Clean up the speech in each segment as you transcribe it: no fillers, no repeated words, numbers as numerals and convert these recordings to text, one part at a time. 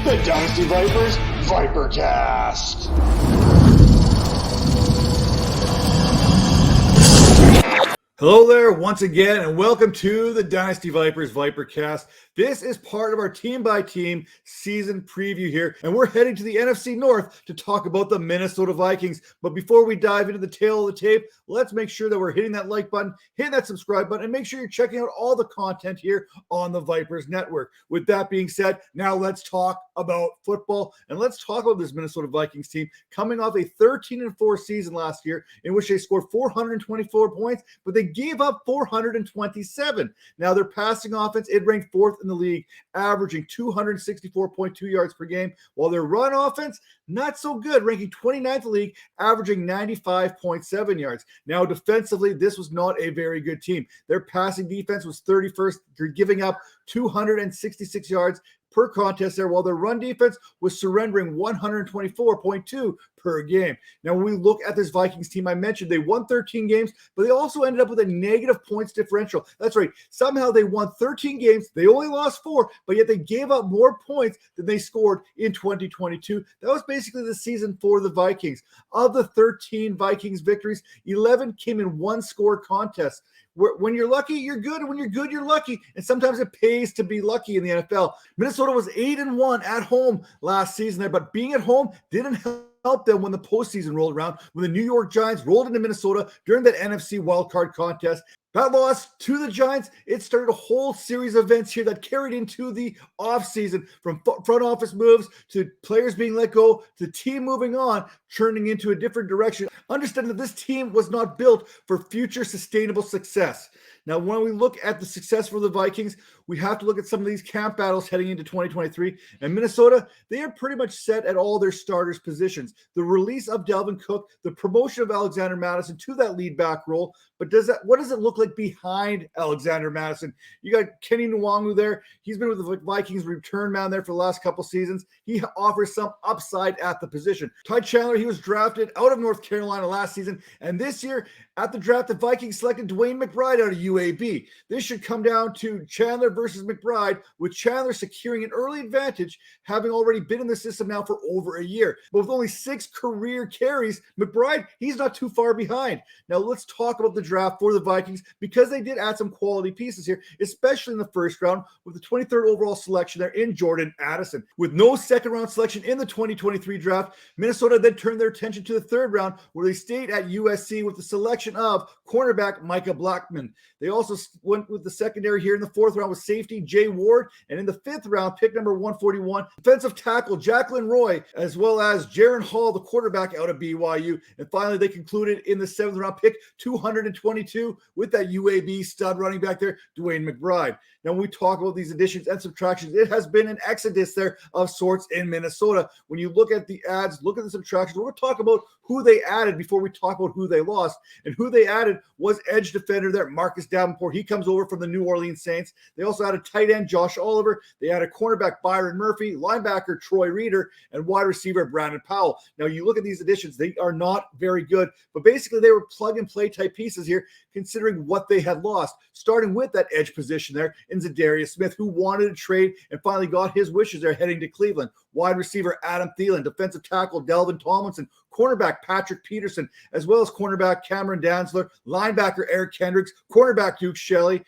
the Dynasty Vipers Vipercast. Hello there once again, and welcome to the Dynasty Vipers Vipercast. This is part of our team-by-team season preview here, and we're heading to the NFC North to talk about the Minnesota Vikings. But before we dive into the tail of the tape, let's make sure that we're hitting that like button, hitting that subscribe button, and make sure you're checking out all the content here on the Vipers Network. With that being said, now let's talk about football, and let's talk about this Minnesota Vikings team coming off a 13-4 season last year in which they scored 424 points, but they gave up 427. Now, their passing offense, it ranked fourth in the league, averaging 264.2 yards per game, while their run offense, not so good, ranking 29th in the league, averaging 95.7 yards. Now, defensively, this was not a very good team. Their passing defense was 31st, giving up 266 yards per contest there, while their run defense was surrendering 124.2 per game. Now, when we look at this Vikings team, I mentioned they won 13 games, but they also ended up with a negative points differential. That's right. Somehow they won 13 games. They only lost 4, but yet they gave up more points than they scored in 2022. That was basically the season for the Vikings. Of the 13 Vikings victories, 11 came in one-score contests. When you're lucky, you're good. And when you're good, you're lucky. And sometimes it pays to be lucky in the NFL. Minnesota was 8-1 at home last season there, but being at home didn't help them when the postseason rolled around, when the New York Giants rolled into Minnesota during that NFC Wild Card contest. That loss to the Giants, it started a whole series of events here that carried into the offseason, from front office moves to players being let go to the team moving on, turning into a different direction. Understanding that this team was not built for future sustainable success. Now, when we look at the success for the Vikings, we have to look at some of these camp battles heading into 2023. And Minnesota, they are pretty much set at all their starters' positions. The release of Dalvin Cook, the promotion of Alexander Mattison to that lead back role. But what does it look like behind Alexander Mattison? You got Kenny Nwangu there. He's been with the Vikings return man there for the last couple seasons. He offers some upside at the position. Ty Chandler, he was drafted out of North Carolina last season. And this year, at the draft, the Vikings selected Dwayne McBride out of UAB. This should come down to Chandler versus McBride, with Chandler securing an early advantage, having already been in the system now for over a year. But with only 6 career carries, McBride, he's not too far behind. Now, let's talk about the draft for the Vikings, because they did add some quality pieces here, especially in the first round with the 23rd overall selection there in Jordan Addison. With no second round selection in the 2023 draft, Minnesota then turned their attention to the third round, where they stayed at USC with the selection of cornerback Micah Blackman. They also went with the secondary here in the 4th round with safety Jay Ward, and in the 5th round, pick number 141, defensive tackle Jacqueline Roy, as well as Jaron Hall, the quarterback out of BYU. And finally, they concluded in the 7th round, pick 222 with that UAB stud running back there, Dwayne McBride. Now, when we talk about these additions and subtractions, it has been an exodus there of sorts in Minnesota. When you look at the adds, look at the subtractions, we're going to talk about who they added before we talk about who they lost. And who they added was edge defender there, Marcus Davenport. He comes over from the New Orleans Saints. They also added tight end Josh Oliver. They added cornerback Byron Murphy, linebacker Troy Reeder, and wide receiver Brandon Powell. Now, you look at these additions, they are not very good, but basically they were plug-and-play type pieces here, considering what they had lost, starting with that edge position there in Zadarius Smith, who wanted to trade and finally got his wishes there heading to Cleveland. Wide receiver Adam Thielen, defensive tackle Delvin Tomlinson, cornerback Patrick Peterson, as well as cornerback Cameron Dantzler, linebacker Eric Kendricks, cornerback Duke Shelley.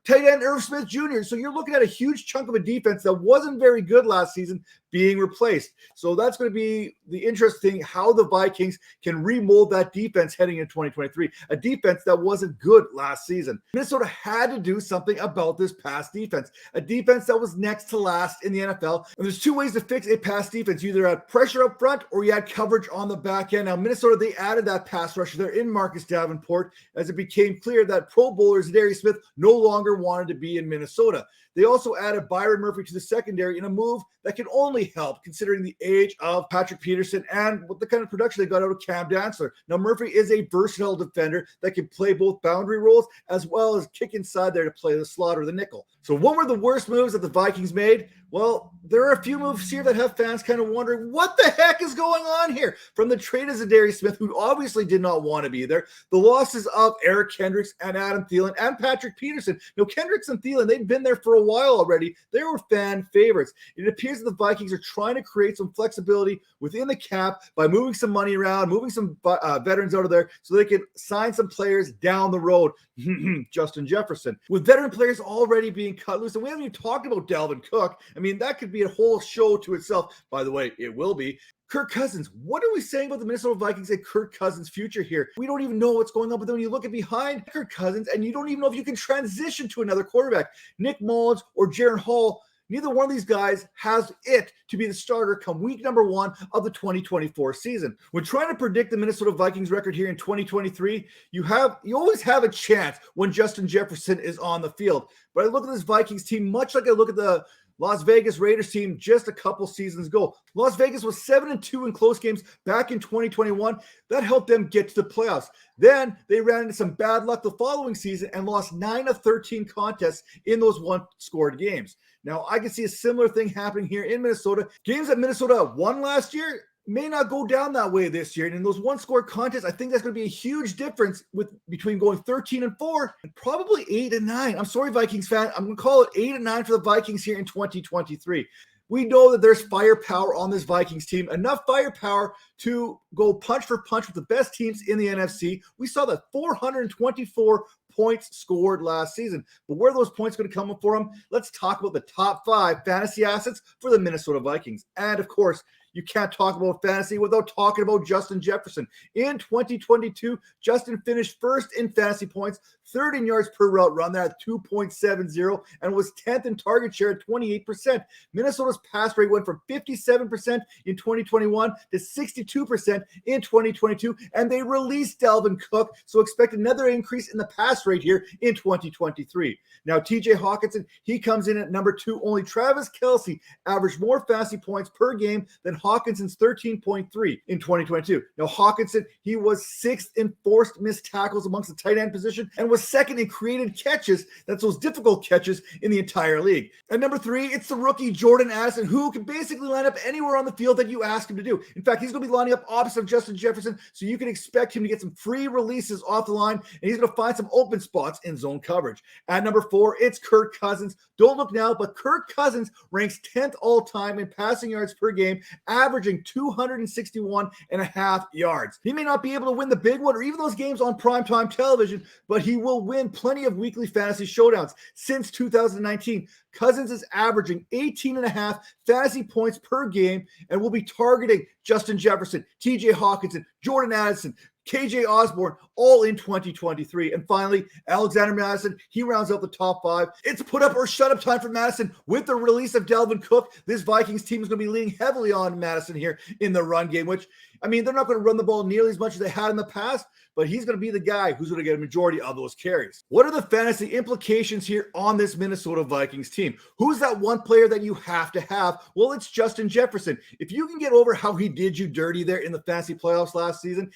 Tight end Irv Smith Jr. So you're looking at a huge chunk of a defense that wasn't very good last season being replaced. So that's going to be the interesting thing, how the Vikings can remold that defense heading into 2023, a defense that wasn't good last season. Minnesota had to do something about this pass defense, a defense that was next to last in the NFL. And there's 2 ways to fix a pass defense. You either had pressure up front or you had coverage on the back end. Now, Minnesota, they added that pass rusher there in Marcus Davenport, as it became clear that Pro Bowler Zadarius Smith no longer wanted to be in Minnesota. They also added Byron Murphy to the secondary in a move that can only help, considering the age of Patrick Peterson and what the kind of production they got out of Cam Dantzler. Now, Murphy is a versatile defender that can play both boundary roles as well as kick inside there to play the slot or the nickel. So what were the worst moves that the Vikings made? Well, there are a few moves here that have fans kind of wondering what the heck is going on here. From the trade of Zadarius Smith, who obviously did not want to be there, the losses of Eric Kendricks and Adam Thielen and Patrick Peterson. Now, Kendricks and Thielen, they've been there for a while already. They were fan favorites. It appears that the Vikings are trying to create some flexibility within the cap by moving some money around, moving some veterans out of there so they can sign some players down the road. Justin Jefferson. With veteran players already being cut loose, and we haven't even talked about Dalvin Cook. I mean, that could be a whole show to itself. By the way, it will be. Kirk Cousins. What are we saying about the Minnesota Vikings and Kirk Cousins' future here? We don't even know what's going on, but then when you look at behind Kirk Cousins, and you don't even know if you can transition to another quarterback, Nick Mullins or Jaron Hall, neither one of these guys has it to be the starter come week number 1 of the 2024 season. When trying to predict the Minnesota Vikings record here in 2023, you always have a chance when Justin Jefferson is on the field. But I look at this Vikings team much like I look at the Las Vegas Raiders team just a couple seasons ago. Las Vegas was 7-2 in close games back in 2021. That helped them get to the playoffs. Then they ran into some bad luck the following season and lost 9 of 13 contests in those one-scored games. Now, I can see a similar thing happening here in Minnesota. Games that Minnesota won last year may not go down that way this year. And in those one-score contests, I think that's going to be a huge difference between going 13-4 and probably 8-9. I'm sorry, Vikings fan. I'm going to call it 8-9 for the Vikings here in 2023. We know that there's firepower on this Vikings team, enough firepower to go punch for punch with the best teams in the NFC. We saw that 424 points scored last season. But where are those points going to come for them? Let's talk about the top 5 fantasy assets for the Minnesota Vikings. And of course, you can't talk about fantasy without talking about Justin Jefferson. In 2022, Justin finished first in fantasy points, third in yards per route run, there at 2.70, and was 10th in target share at 28%. Minnesota's pass rate went from 57% in 2021 to 62% in 2022, and they released Dalvin Cook, so expect another increase in the pass rate here in 2023. Now, TJ Hawkinson, he comes in at number 2. Only Travis Kelce averaged more fantasy points per game than Hawkinson's 13.3 in 2022. Now, Hawkinson, he was 6th in forced missed tackles amongst the tight end position and was 2nd in created catches. That's those difficult catches in the entire league. At number 3, it's the rookie Jordan Addison, who can basically line up anywhere on the field that you ask him to do. In fact, he's going to be lining up opposite of Justin Jefferson, so you can expect him to get some free releases off the line, and he's going to find some open spots in zone coverage. At number 4, it's Kirk Cousins. Don't look now, but Kirk Cousins ranks 10th all-time in passing yards per game, averaging 261.5 yards. He may not be able to win the big one or even those games on primetime television, but he will win plenty of weekly fantasy showdowns. Since 2019, Cousins is averaging 18.5 fantasy points per game and will be targeting Justin Jefferson, TJ Hawkinson, Jordan Addison, KJ Osborne, all in 2023. And finally, Alexander Madison, he rounds out the top 5. It's put up or shut up time for Madison. With the release of Dalvin Cook, this Vikings team is going to be leaning heavily on Madison here in the run game, which, I mean, they're not going to run the ball nearly as much as they had in the past, but he's going to be the guy who's going to get a majority of those carries. What are the fantasy implications here on this Minnesota Vikings team? Who's that one player that you have to have? Well, it's Justin Jefferson. If you can get over how he did you dirty there in the fantasy playoffs last season,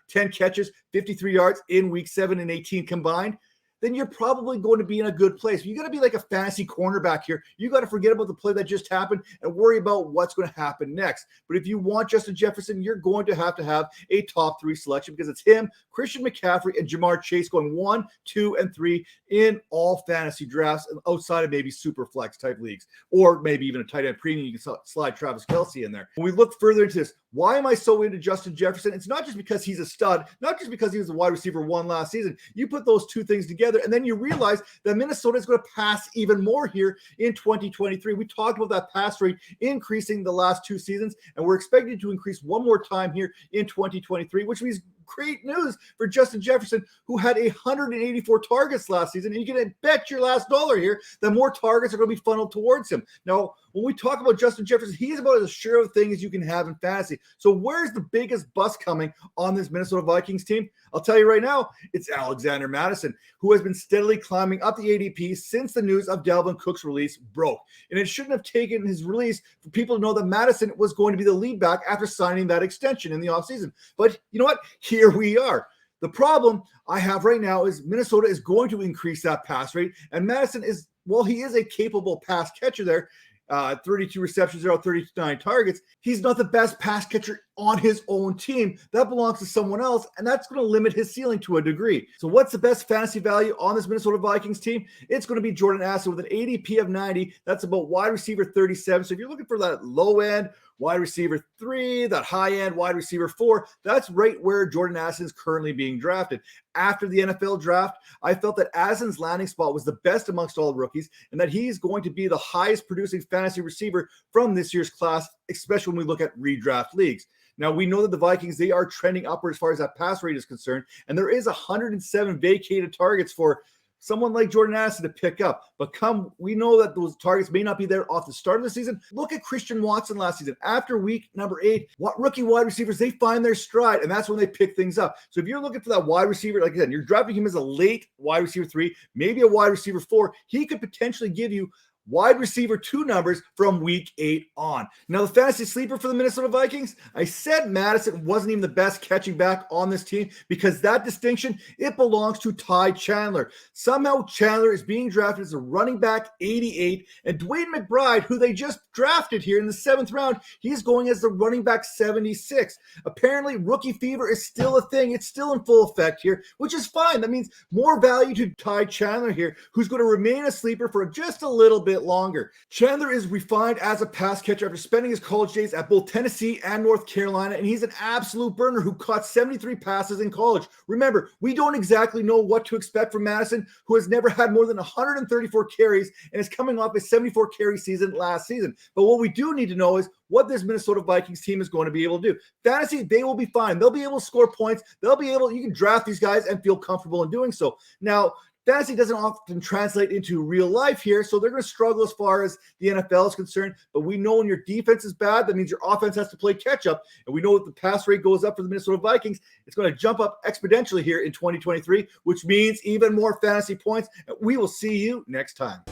10 catches, 53 yards in week 7 and 18 combined, then you're probably going to be in a good place. You got to be like a fantasy cornerback here. You got to forget about the play that just happened and worry about what's going to happen next. But if you want Justin Jefferson, you're going to have a top 3 selection because it's him, Christian McCaffrey, and Jamar Chase going 1, 2, and 3 in all fantasy drafts outside of maybe super flex type leagues, or maybe even a tight end premium. You can slide Travis Kelce in there. When we look further into this, why am I so into Justin Jefferson? It's not just because he's a stud, not just because he was a wide receiver 1 last season. You put those two things together, and then you realize that Minnesota is going to pass even more here in 2023. We talked about that pass rate increasing the last 2 seasons, and we're expected to increase one more time here in 2023, which means great news for Justin Jefferson, who had 184 targets last season. And you can bet your last dollar here that more targets are going to be funneled towards him. Now, when we talk about Justin Jefferson, he's about as sure of a thing as you can have in fantasy. So where's the biggest bust coming on this Minnesota Vikings team? I'll tell you right now, it's Alexander Madison, who has been steadily climbing up the ADP since the news of Dalvin Cook's release broke. And it shouldn't have taken his release for people to know that Madison was going to be the lead back after signing that extension in the offseason. But you know what? Here we are. The problem I have right now is Minnesota is going to increase that pass rate, and Madison is while he is a capable pass catcher there, 32 receptions, 39 targets, he's not the best pass catcher on his own team. That belongs to someone else, and that's going to limit his ceiling to a degree. So what's the best fantasy value on this Minnesota Vikings team? It's going to be Jordan Addison with an ADP of 90. That's about wide receiver 37. So if you're looking for that low end, wide receiver 3, that high end, wide receiver 4, that's right where Jordan Addison is currently being drafted. After the NFL draft, I felt that Addison's landing spot was the best amongst all rookies and that he's going to be the highest producing fantasy receiver from this year's class, especially when we look at redraft leagues. Now, we know that the Vikings, they are trending upward as far as that pass rate is concerned, and there is 107 vacated targets for someone like Jordan Addison to pick up. But we know that those targets may not be there off the start of the season. Look at Christian Watson last season. After week number 8, rookie wide receivers, they find their stride, and that's when they pick things up. So if you're looking for that wide receiver, like I said, you're drafting him as a late wide receiver 3, maybe a wide receiver 4, he could potentially give you wide receiver 2 numbers from week 8 on. Now, the fantasy sleeper for the Minnesota Vikings, I said Madison wasn't even the best catching back on this team because that distinction, it belongs to Ty Chandler. Somehow Chandler is being drafted as a running back 88, and Dwayne McBride, who they just drafted here in the 7th round, he's going as the running back 76. Apparently, rookie fever is still a thing. It's still in full effect here, which is fine. That means more value to Ty Chandler here, who's going to remain a sleeper for just a little bit longer. Chandler is refined as a pass catcher after spending his college days at both Tennessee and North Carolina, and he's an absolute burner who caught 73 passes in college. Remember, we don't exactly know what to expect from Madison, who has never had more than 134 carries and is coming off a 74 carry season last season. But what we do need to know is what this Minnesota Vikings team is going to be able to do. Fantasy, they will be fine. They'll be able to score points. You can draft these guys and feel comfortable in doing so. Now, fantasy doesn't often translate into real life here, so they're going to struggle as far as the NFL is concerned. But we know when your defense is bad, that means your offense has to play catch up. And we know that the pass rate goes up for the Minnesota Vikings. It's going to jump up exponentially here in 2023, which means even more fantasy points. And we will see you next time.